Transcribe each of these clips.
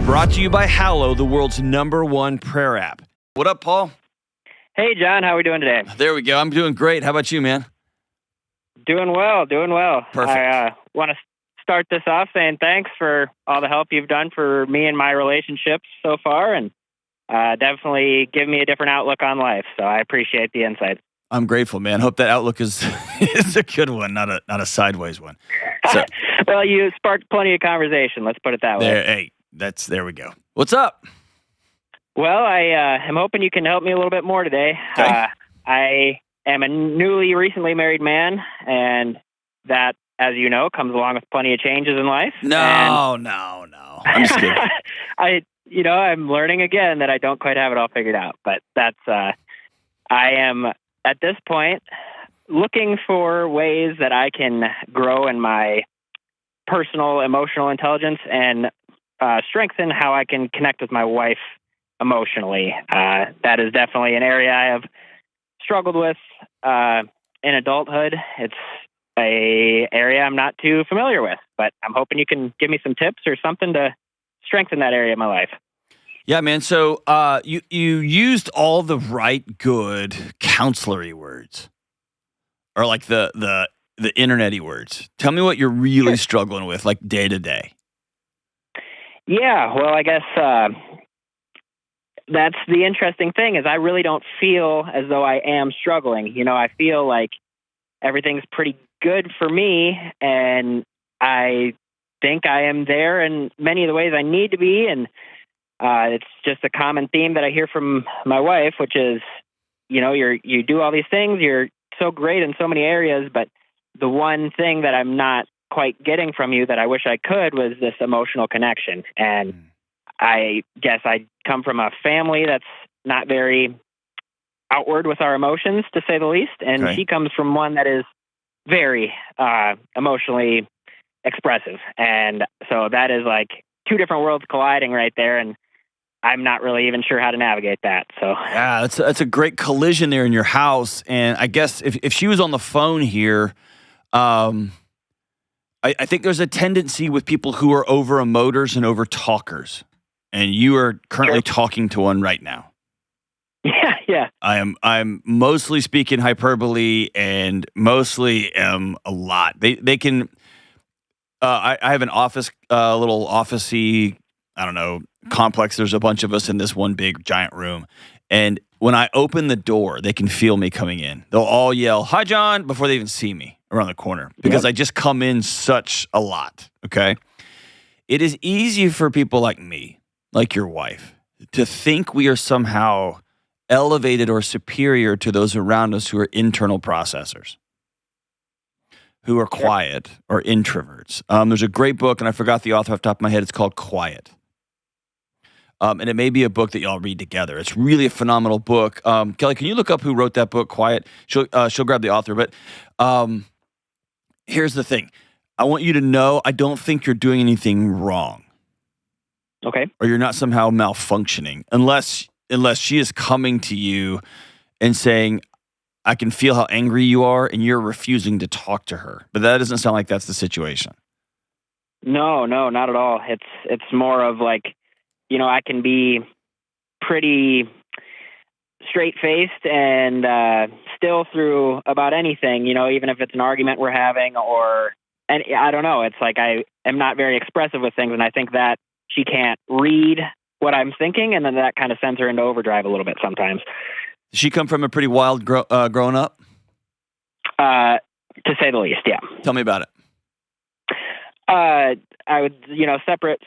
brought to you by Hallow, the world's #1 prayer app. What up, Paul? Hey, John. How are we doing today? There we go. I'm doing great. How about you, man? Doing well. Perfect. I want to start this off saying thanks for all the help you've done for me and my relationships so far, and definitely give me a different outlook on life. So I appreciate the insight. I'm grateful, man. Hope that outlook is is a good one, not a sideways one. So, well, you sparked plenty of conversation. Let's put it that way. There we go. What's up? Well, I am hoping you can help me a little bit more today. Okay. I am a recently married man, and that, as you know, comes along with plenty of changes in life. No. I'm just kidding. I'm learning again that I don't quite have it all figured out, but that's, I am at this point looking for ways that I can grow in my personal emotional intelligence and strengthen how I can connect with my wife emotionally. That is definitely an area I have struggled with in adulthood. It's a area I'm not too familiar with, but I'm hoping you can give me some tips or something to strengthen that area of my life. Yeah, man. So you used all the right, good counselor-y words, or like the internet-y words. Tell me what you're really struggling with, like day to day. Yeah, well, I guess that's the interesting thing is I really don't feel as though I am struggling. I feel like everything's pretty good for me, and I think I am there in many of the ways I need to be, and it's just a common theme that I hear from my wife, which is, you do all these things, you're so great in so many areas, but the one thing that I'm not quite getting from you that I wish I could was this emotional connection. And I guess I come from a family that's not very outward with our emotions, to say the least. And Okay. She comes from one that is very emotionally expressive. And so that is like two different worlds colliding right there. And I'm not really even sure how to navigate that. So Yeah, that's a great collision there in your house. And I guess if she was on the phone here, I think there's a tendency with people who are over emoters and over talkers. And you are currently talking to one right now. Yeah. I'm mostly speaking hyperbole and mostly a lot. They can. I have an office, little officey, I don't know, complex. There's a bunch of us in this one big giant room, and when I open the door, they can feel me coming in. They'll all yell, "Hi, John," before they even see me around the corner because I just come in such a lot. Okay, it is easy for people like me, like your wife, to think we are somehow elevated or superior to those around us who are internal processors, who are quiet or introverts. There's a great book, and I forgot the author off the top of my head. It's called Quiet. And it may be a book that y'all read together. It's really a phenomenal book. Kelly, can you look up who wrote that book, Quiet? She'll grab the author. But here's the thing. I want you to know I don't think you're doing anything wrong. Okay. Or you're not somehow malfunctioning unless she is coming to you and saying, I can feel how angry you are, and you're refusing to talk to her. But that doesn't sound like that's the situation. No, not at all. It's more of like, I can be pretty straight-faced and still through about anything, even if it's an argument we're having and I don't know. It's like I am not very expressive with things, and I think that she can't read what I'm thinking, and then that kind of sends her into overdrive a little bit sometimes. Does she come from a pretty wild growing up? To say the least, yeah. Tell me about it. I would,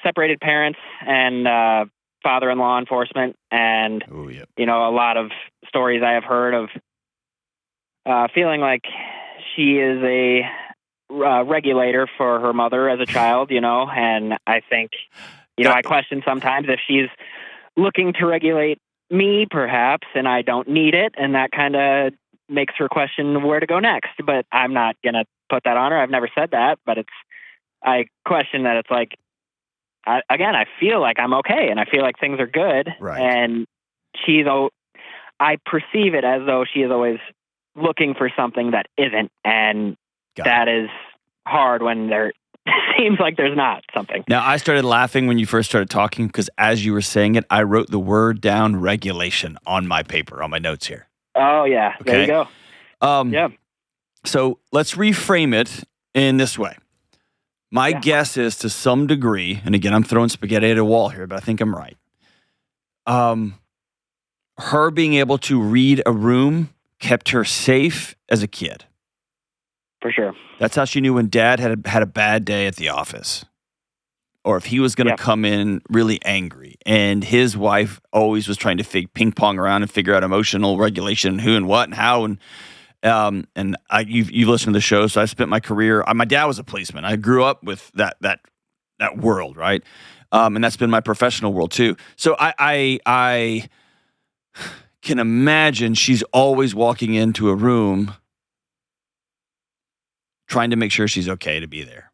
separated parents and father in law enforcement, and a lot of stories I have heard of feeling like she is a regulator for her mother as a child, and I think, I question sometimes if she's looking to regulate me, perhaps, and I don't need it, and that kind of makes her question where to go next. But I'm not going to put that on her. I've never said that, but I question that. It's like, I feel like I'm okay, and I feel like things are good, right. And I perceive it as though she is always looking for something that isn't, and that is hard when seems like there's not something. Now, I started laughing when you first started talking because as you were saying it, I wrote the word down regulation on my paper, on my notes here. Oh, yeah. Okay. There you go. Yeah. So let's reframe it in this way. My guess is to some degree, and again, I'm throwing spaghetti at a wall here, but I think I'm right. Her being able to read a room kept her safe as a kid. For sure. That's how she knew when Dad had a bad day at the office, or if he was going to come in really angry. And his wife always was trying to ping pong around and figure out emotional regulation, and who and what and how. And you've listened to the show, so I spent my career. My dad was a policeman. I grew up with that world, right? And that's been my professional world too. So I can imagine she's always walking into a room trying to make sure she's okay to be there.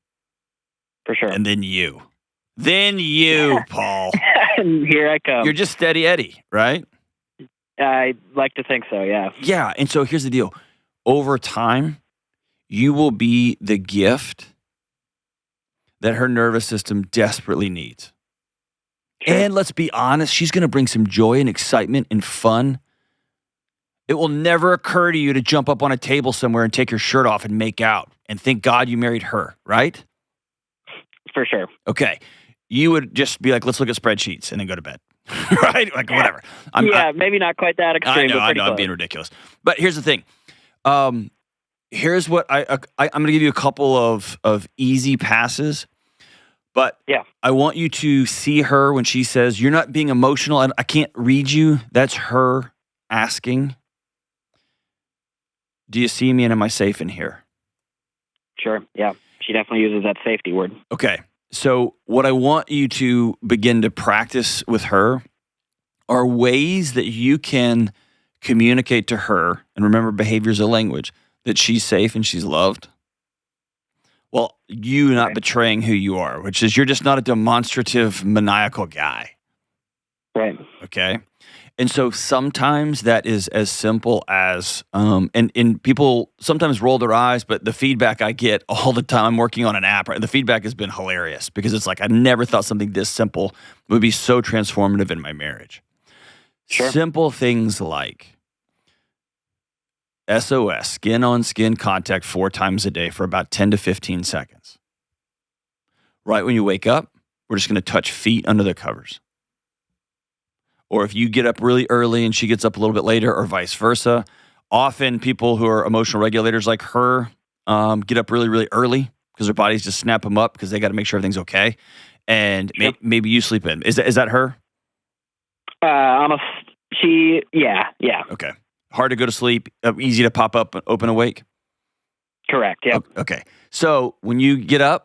For sure. And then you, Paul. And here I come. You're just steady Eddie, right? I like to think so, yeah. Yeah, and so here's the deal. Over time, you will be the gift that her nervous system desperately needs. Sure. And let's be honest, she's going to bring some joy and excitement and fun. It will never occur to you to jump up on a table somewhere and take your shirt off and make out and thank God you married her, right? For sure. Okay. You would just be like, let's look at spreadsheets and then go to bed, right? Like, whatever. Maybe not quite that extreme. I know, I'm being ridiculous. But here's the thing. Here's what I'm going to give you a couple of easy passes. But I want you to see her when she says, you're not being emotional. I can't read you. That's her asking, do you see me and am I safe in here? Sure, yeah. She definitely uses that safety word. Okay. So what I want you to begin to practice with her are ways that you can communicate to her, and remember, behavior is a language, that she's safe and she's loved. Well, you not betraying who you are, which is you're just not a demonstrative, maniacal guy. Right. Okay? And so sometimes that is as simple as, and people sometimes roll their eyes, but the feedback I get all the time, I'm working on an app, right? The feedback has been hilarious because it's like, I never thought something this simple would be so transformative in my marriage. Sure. Simple things like SOS, skin on skin contact 4 times a day for about 10 to 15 seconds. Right when you wake up, we're just going to touch feet under the covers. Or if you get up really early and she gets up a little bit later, or vice versa. Often people who are emotional regulators like her get up really, really early because their bodies just snap them up because they got to make sure everything's okay. And maybe you sleep in. Is that her? Yeah. Okay. Hard to go to sleep, easy to pop up and open awake? Correct, yeah. Okay. So when you get up,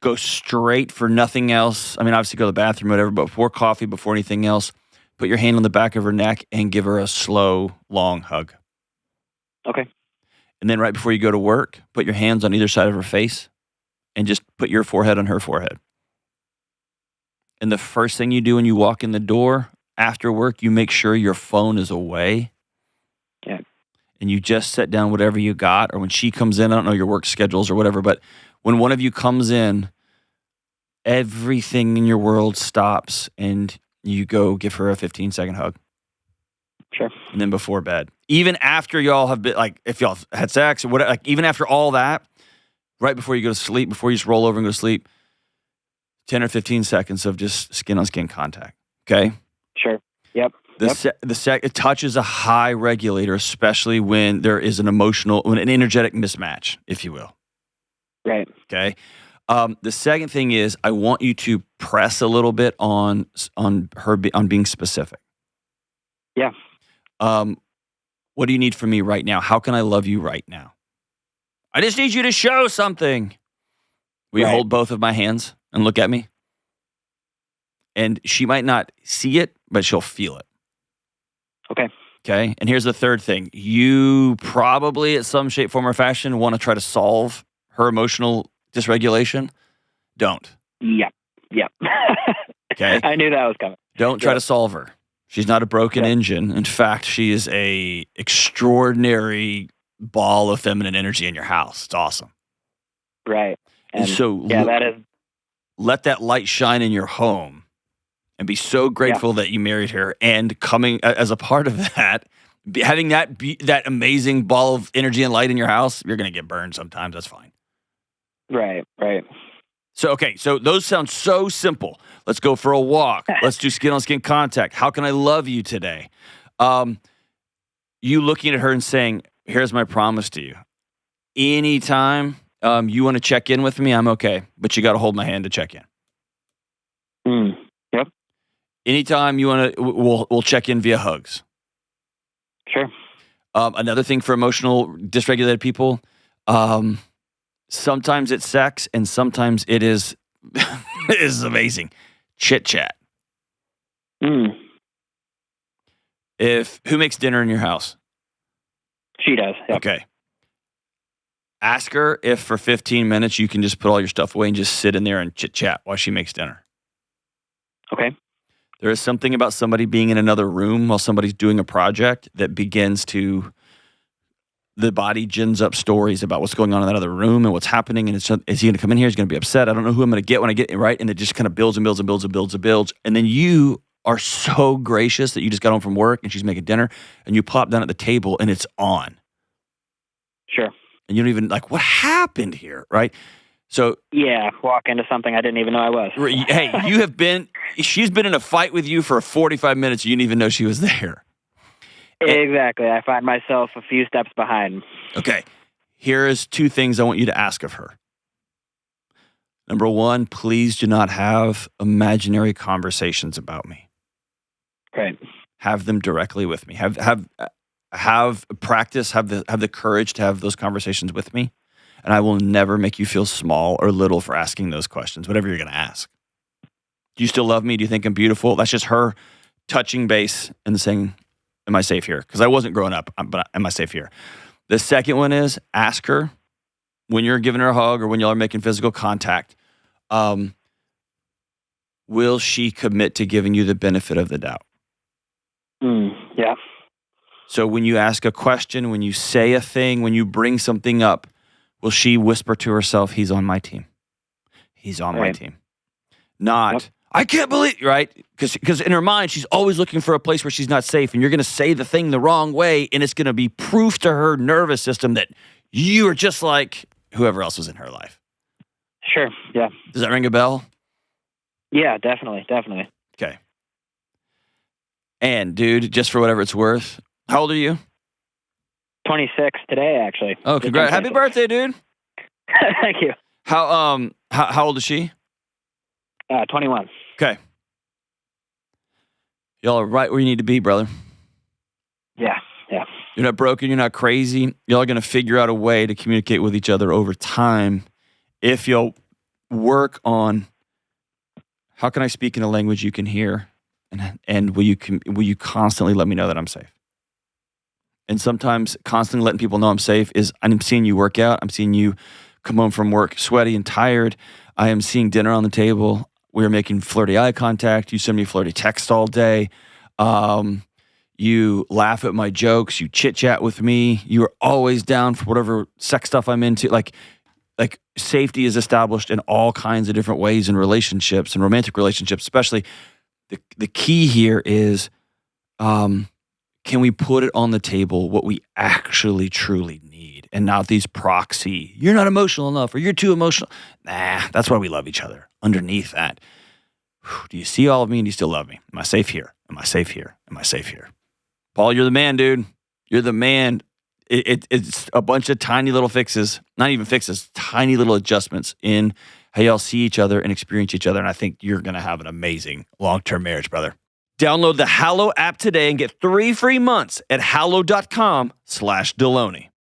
go straight for nothing else. I mean, obviously go to the bathroom, whatever, but before coffee, before anything else, put your hand on the back of her neck and give her a slow, long hug. Okay. And then right before you go to work, put your hands on either side of her face and just put your forehead on her forehead. And the first thing you do when you walk in the door after work, you make sure your phone is away. Yeah. And you just set down whatever you got, or when she comes in, I don't know your work schedules or whatever, but when one of you comes in, everything in your world stops and you go give her a 15-second hug. Sure. And then before bed. Even after y'all have been, like, if y'all had sex or whatever, like, even after all that, right before you go to sleep, before you just roll over and go to sleep, 10 or 15 seconds of just skin-on-skin contact. Okay? Sure. Yep. It touches a high regulator, especially when there is an energetic mismatch, if you will. Right. Okay. The second thing is I want you to press a little bit on being specific. Yeah. What do you need from me right now? How can I love you right now? I just need you to show something. Will you hold both of my hands and look at me? And she might not see it, but she'll feel it. Okay. Okay. And here's the third thing. You probably, at some shape, form, or fashion, want to try to solve her emotional dysregulation. Don't. Yep. Okay. I knew that was coming. Don't try to solve her. She's not a broken engine. In fact, she is a extraordinary ball of feminine energy in your house. It's awesome. Right. And so that is, let that light shine in your home and be so grateful that you married her, and coming as a part of that, having that be that amazing ball of energy and light in your house. You're going to get burned sometimes. That's fine. right. So, okay, so those sound so simple. Let's go for a walk. Let's do skin-on-skin contact. How can I love you today? You looking at her and saying, here's my promise to you. Anytime you want to check in with me, I'm okay, but you got to hold my hand to check in. Yep. Anytime you want to, we'll check in via hugs. Sure. Another thing for emotional dysregulated people, sometimes it's sex and sometimes it is it is amazing chit chat. Who makes dinner in your house? She does. Yep. Okay. Ask her if for 15 minutes you can just put all your stuff away and just sit in there and chit chat while she makes dinner. Okay. There is something about somebody being in another room while somebody's doing a project that begins to, the body gins up stories about what's going on in that other room and what's happening. And is he going to come in here? He's going to be upset. I don't know who I'm going to get when I get right. And it just kind of builds and builds and builds and builds and builds. And then you are so gracious that you just got home from work and she's making dinner and you plop down at the table and it's on. Sure. And you don't even like, what happened here, right? So walk into something I didn't even know I was. Hey, she's been in a fight with you for 45 minutes. You didn't even know she was there. Exactly. I find myself a few steps behind. Okay. Here is 2 things I want you to ask of her. Number 1, please do not have imaginary conversations about me. Right. Have them directly with me. Have practice, have the courage to have those conversations with me. And I will never make you feel small or little for asking those questions, whatever you're going to ask. Do you still love me? Do you think I'm beautiful? That's just her touching base and saying, am I safe here? Because I wasn't growing up, but am I safe here? The second one is ask her when you're giving her a hug or when y'all are making physical contact, will she commit to giving you the benefit of the doubt? Yeah. So when you ask a question, when you say a thing, when you bring something up, will she whisper to herself, he's on my team? He's on my team. Not, I can't believe, right? Because in her mind, she's always looking for a place where she's not safe, and you're going to say the thing the wrong way, and it's going to be proof to her nervous system that you are just like whoever else was in her life. Sure, yeah. Does that ring a bell? Yeah, definitely. Okay. And, dude, just for whatever it's worth, how old are you? 26 today, actually. Oh, congrats. Happy birthday, dude. Thank you. How old is she? 21. Okay. Y'all are right where you need to be, brother. Yeah. You're not broken. You're not crazy. Y'all are going to figure out a way to communicate with each other over time if you'll work on how can I speak in a language you can hear, and will you constantly let me know that I'm safe? And sometimes constantly letting people know I'm safe is I'm seeing you work out. I'm seeing you come home from work sweaty and tired. I am seeing dinner on the table. We're making flirty eye contact. You send me flirty text all day. You laugh at my jokes. You chit chat with me. You are always down for whatever sex stuff I'm into. Like safety is established in all kinds of different ways in relationships and romantic relationships, especially. The key here is, can we put it on the table what we actually truly need and not these proxy, you're not emotional enough or you're too emotional. Nah, that's why we love each other. Underneath that, do you see all of me and do you still love me? Am I safe here? Am I safe here? Am I safe here? Paul, you're the man, dude. You're the man. It's a bunch of tiny little fixes, not even fixes, tiny little adjustments in how y'all see each other and experience each other. And I think you're going to have an amazing long-term marriage, brother. Download the Hallow app today and get 3 free months at hallow.com/Delony.